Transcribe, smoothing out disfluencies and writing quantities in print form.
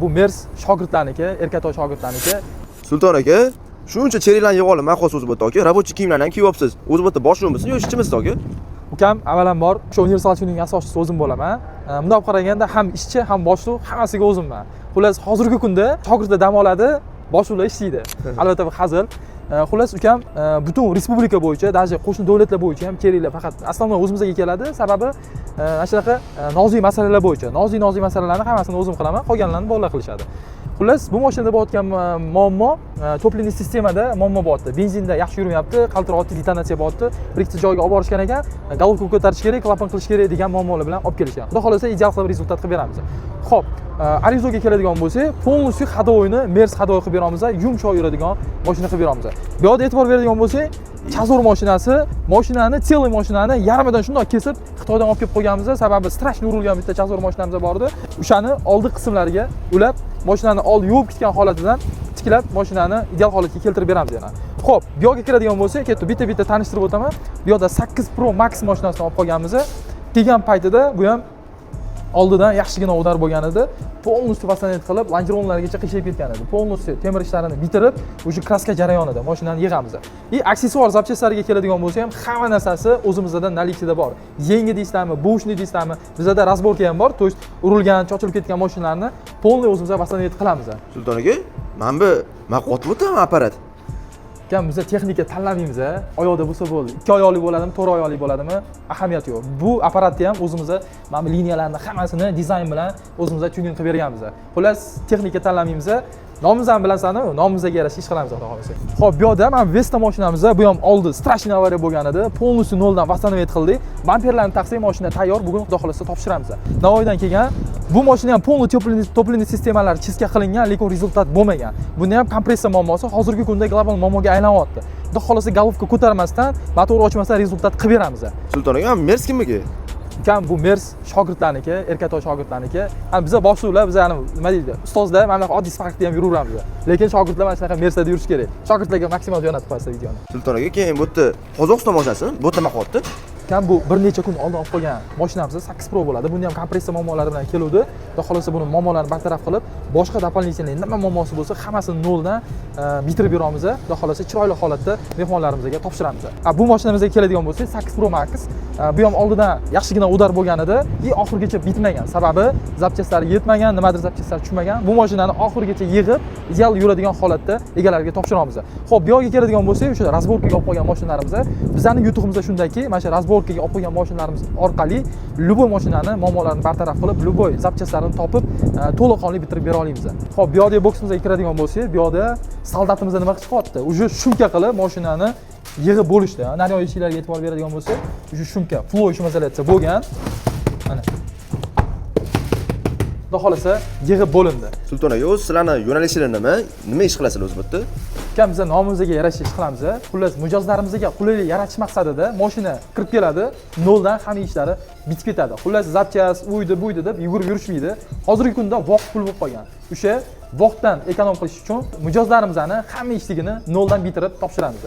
Bu Mers shogirdlarniki, Erkatoy shogirdlarniki. Sulton aka, shuncha cheriklarni yig'ib olib maqol so'zib o'tdi aka. Rabochiy kiyimlarni ham kiyib olibsiz. O'zi bu yerda boshlig'imisiz yo ishchimisiz aka? Ukam avvalambor o'sha universal tuning asoschisi o'zim bo'laman. Bunday qaraganda ham ishchi, ham boshliq hammasiga o'zimman. Xullas, hozirgi kunda shogirdlar dam oladi, boshliqlar ishlaydi. Albatta bu hazil. Xullas ukam butun respublika bo'yicha, даже qo'shni davlatlar bo'yicha ham keraklar faqat aslan o'zimizga keladi. Sababi mana shunaqa nozik masalalar bo'yicha, nozik masalalarni hammasini o'zim qilaman, qolganlarini bolalar qilishadi. Xullas, bu mashinada bo'layotgan muammo topливный sistemada muammo bo'lyapti. Benzinda yaxshi yurmayapti, qaltiroqli detonatsiya bo'lyapti. Bir ikkita joyga olib borishgan ekan, головку ko'tarish kerak, klapan qilish kerak degan muammolar bilan olib kelishgan. Xudo xolasa ideal qilib rezultat qilib beramiz. Xo'p, Arizoga keladigan bo'lsak, полностью ходовойni Mers ходовой qilib beramiz, yumshoq yuradigan mashina qilib beramiz. Bu yerda e'tibor beradigan bo'lsak, Chazor mashinasi, mashinani, целый mashinani yarmidan shunday kesib Xitoydan olib kelib qo'yganmiz. Sababi strashni urilgan bitta Chazor mashinamiz bor edi. O'shani oldi qismlariga ulab, mashinani oldi yuvib ketgan holatidan tiklab, mashinani ideal holatga keltirib beramiz yana. Xo'p, bu yerga kiradigan bo'lsak, bitta tanishtirib o'taman. Bu yerda 8 Pro Max mashinasini olib qolganmiz. Kelgan paytida bu ham oldidan yaxshigina o'dar bo'lgan edi. Полностью pasanit qilib, lanjronlargacha qiyshayib ketgan edi. Полностью temir ishlarini bitirib, o'sha kraska jarayonida mashinani yig'amiz. Aksessuar zapchastlariga keladigan bo'lsa ham hamma narsasi o'zimizda наличиеda bor. Yangi deysizlarmi, bo'shni deysizlarmi, bizda razborka ham bor. To есть urilgan, chochilib ketgan mashinalarni полный o'zimizda pasanit qilamiz. Sulton aka, men bu maqotib o'taman apparat. Biz texnika tanlamaymiz. Oyoqda bo'lsa bo'ldi. 2 oyoqli bo'ladimi, 4 oyoqli bo'ladimi, ahamiyati yo'q. Bu apparatni ham o'zimizda mana bu liniyalarni hammasini dizayn bilan o'zimizda tuning qilib berganmiz. Xullas, texnika tanlamaymiz. Nomimizni ham bilasizmi? Nomimizga yarasha ish qilamiz, xudo xolasa. Xo'p, bu yerda mana Vesta mashinamiz, bu ham oldi strashniy avariya bo'lgan edi. Полностью noldan восстановить qildik. Bamperlarni taqsak, mashina tayyor. Bugun xudo xolasa topshiramiz. Navoiydan kelgan. Bu mashina ham полный topливный sistemalar chiska qilingan, lekin rezultat bo'lmagan. Bunda ham kompressiya muammosi hozirgi kunda global muammoga aylanyapti. Xudo xolasa головка ko'tarmasdan, motor ochmasdan rezultat qilib beramiz. Sulton aka, Mers kimniki? Ukam bu Mers shogirdlarniki, Erkatoy shogirdlarniki. Biza boshliqlar, biz nima deydi, ustozlar mana bu oddiy sparkda ham yuraveramiz. Lekin shogirdlar mana shunaqa Mersda yurish kerak. Shogirdlarga maksimal jo'natib qo'yasiz videoni. Sulton aka, keyin bu yerda Qozog'iston mashinasi, bu yerda maqotdi. Kam bu bir necha kun oldin olib qo'ygan mashinamiz 8 Pro bo'ladi. Bunda ham kompressiya muammolari bilan keluvdi. Xudo xolasa buni muammolarini bartaraf qilib, boshqa doполнительный nima muammosi bo'lsa, hammasini noldan bitirib beramiz. Xudo xolasa chiroyli holatda mehmonlarimizga topshiramiz. Bu mashinamizga keladigan bo'lsak, 8 Pro Max. Bu ham oldidan yaxshigina o'dar bo'lgan edi, oxirigacha bitmagan. Sababi zapchaslari yetmagan, nimadir zapchaslar tushmagan. Bu mashinani oxirigacha yig'ib, ideal yuradigan holatda egalariga topshiramiz. Xo'p, bu yerga keladigan bo'lsak, o'sha razborkaga olib qo'ygan mashinalarimiz, bizning yutug'imizda shundaki, mana shu razborkaga olib qo'ygan mashinalarimiz orqali любой mashinani muammolarini bartaraf qilib, любой zapchaslarini topib, to'liqonli bitirib bera olamiz. Xo'p, bu yerda boksimizga kiradigan bo'lsak, bu yerda soldatimizda nima qilyapti? Uje shumka qilib mashinani yig'ib bo'lishdi. Naryoq eshiklarga e'tibor beradigan bo'lsak, uje shumka, flow izolyatsiya bo'lgan. Mana. Xudo xolasa yig'ib bo'lindi. Sulton aka, o'z sizlarni yo'nalishinglar nima ish qilasizlar o'zi bu yerda? Ukam biz nomimizga yarasha ish qilamiz. Xullas, mijozlarimizga qulaylik yaratish maqsadida mashina kirib keladi, noldan hamma ishlari bitib ketadi. Xullas, zapchas, uydi deb yugurib yurishmaydi. Hozirgi kunda vaqt pul bo'lib qolgan. O'sha vaqtdan ekonom qilish uchun mijozlarimizni hamma ishligini noldan bitirib topshiramiz.